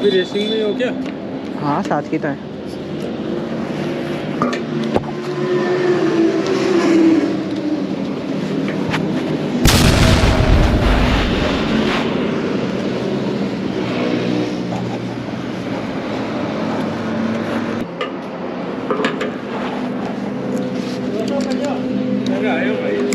अभी रेसिंग में हो क्या? हाँ साथ की तो है। अरे आए हो भाई।